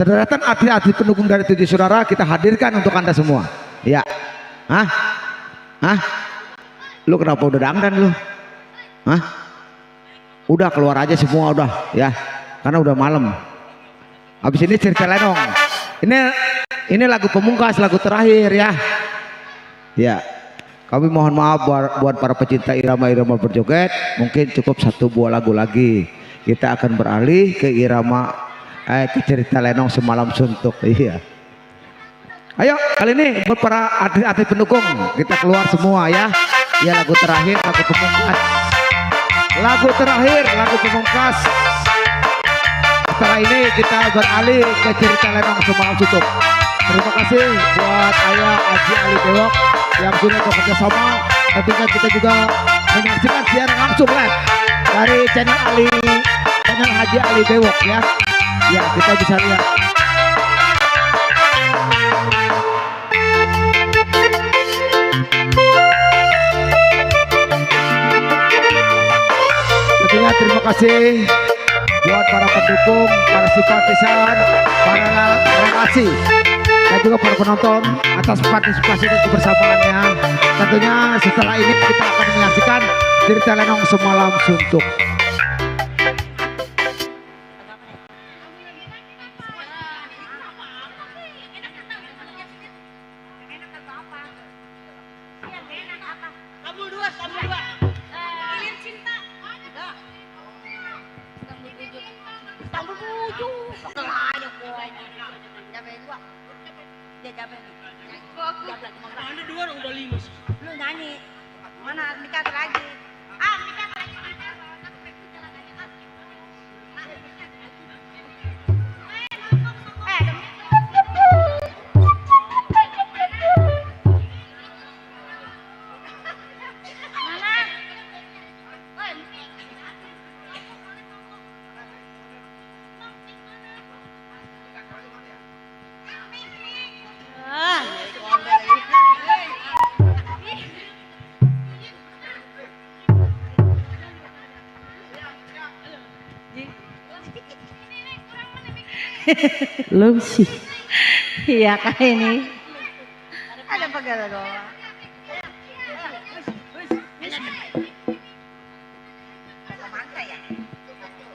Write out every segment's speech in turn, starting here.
Terdapat atlet-atlet pendukung dari 7 saudara kita hadirkan untuk Anda semua. Ya. Hah? Hah? Lu kenapa udah dangdan lu? Hah? Udah keluar aja semua udah ya. Karena udah malam. Habis ini cerita lenong. Ini lagu pemungkas, lagu terakhir ya. Ya. Kami mohon maaf buat para pecinta irama-irama berjoget. Mungkin cukup 1 buah lagu lagi. Kita akan beralih ke irama ke cerita lenong semalam suntuk. Iya. Ayo kali ini buat para atlet-atlet pendukung kita keluar semua ya. Ya lagu terakhir, lagu pemungkas. Lagu terakhir, lagu pemungkas. Setelah ini kita beralih ke cerita lenong semalam suntuk. Terima kasih buat Ayah Haji Ali Bewok yang sudah bekerja sama. Tentunya kita juga menyaksikan siaran langsung live dari channel Haji Ali Bewok ya. Ya kita bisa lihat. Tentunya terima kasih buat para pendukung, para simpatisan, para relasi dan juga para penonton atas partisipasi dan kebersamaannya. Tentunya setelah ini kita akan menyaksikan cerita lenong semalam suntuk. Ada 2 udah 5. Lu nyanyi. Mana Mika lagi? Mika lagi. Lu sih iya kan ini Ada pegawai doang.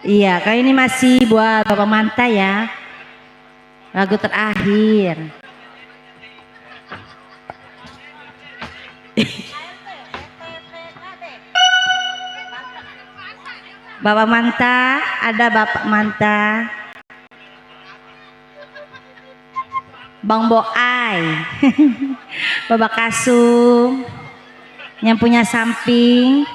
iya kan ini masih buat Bapak Manta ya, lagu terakhir. Bapak Manta, ada Bapak Manta, Bang Boai, Bapak Kasum, yang punya samping,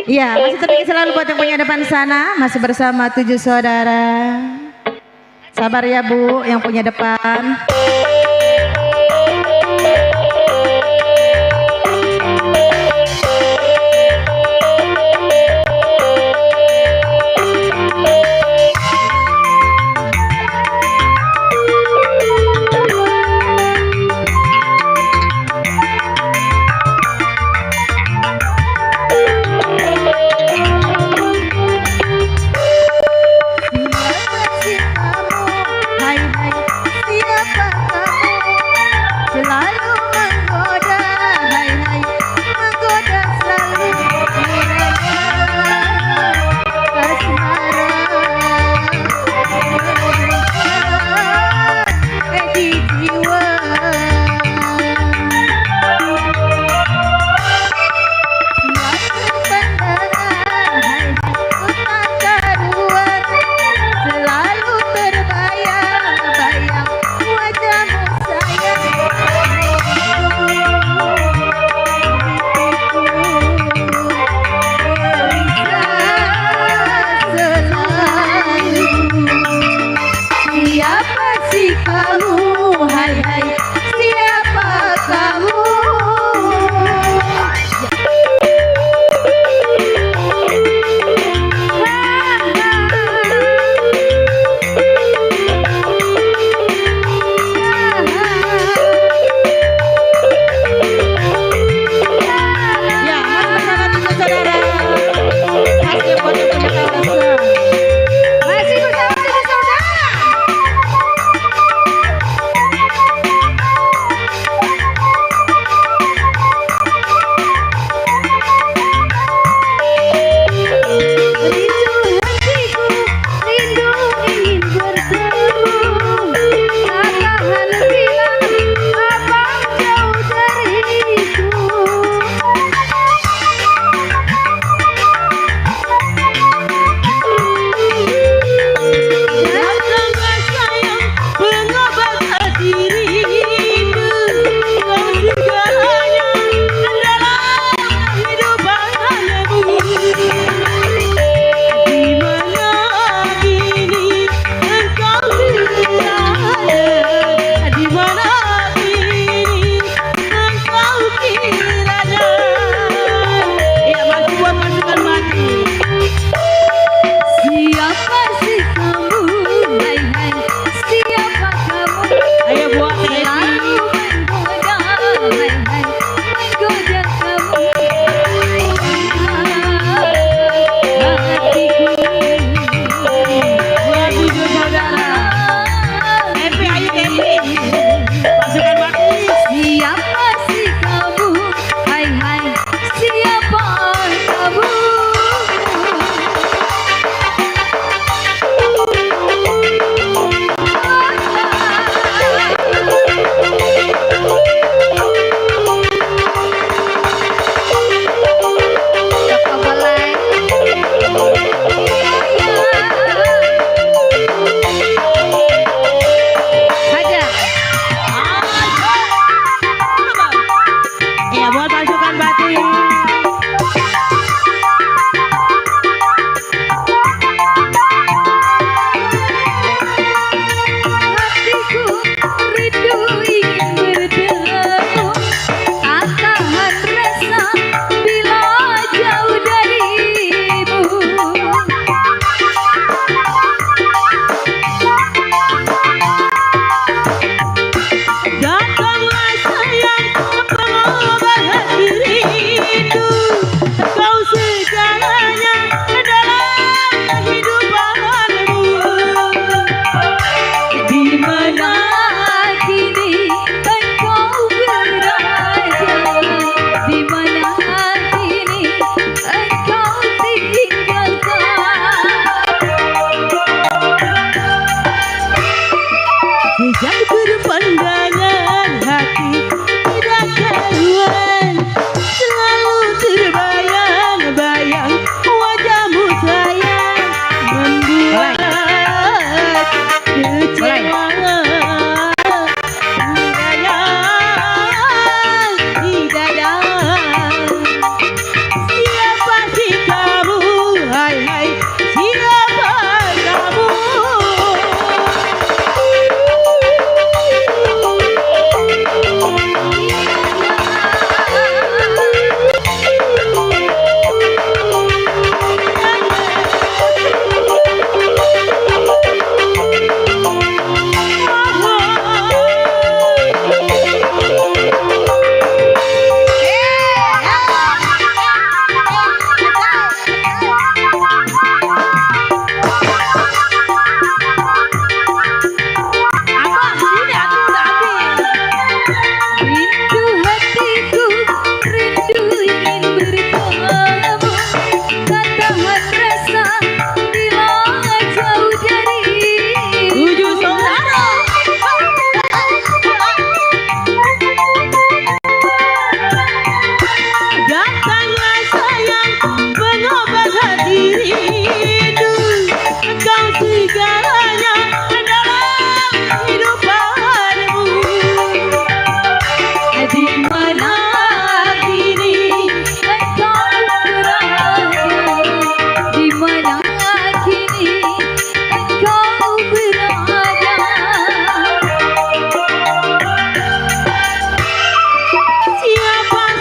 iya masih terpikir selalu buat yang punya depan sana, masih bersama 7 saudara. Sabar ya Bu yang punya depan. Siapa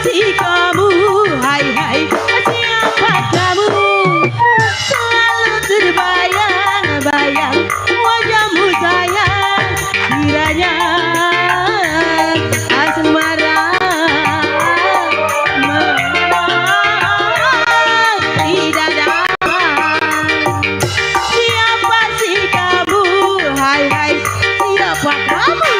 sih kamu? Hai hai, siapa kamu? Selalu terbayang-bayang wajahmu sayang. Kiranya asmara tidak dapat. Siapa sih kamu? Hai hai, siapa kamu?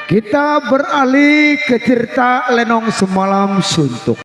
Kita beralih ke cerita Lenong Semalam Suntuk.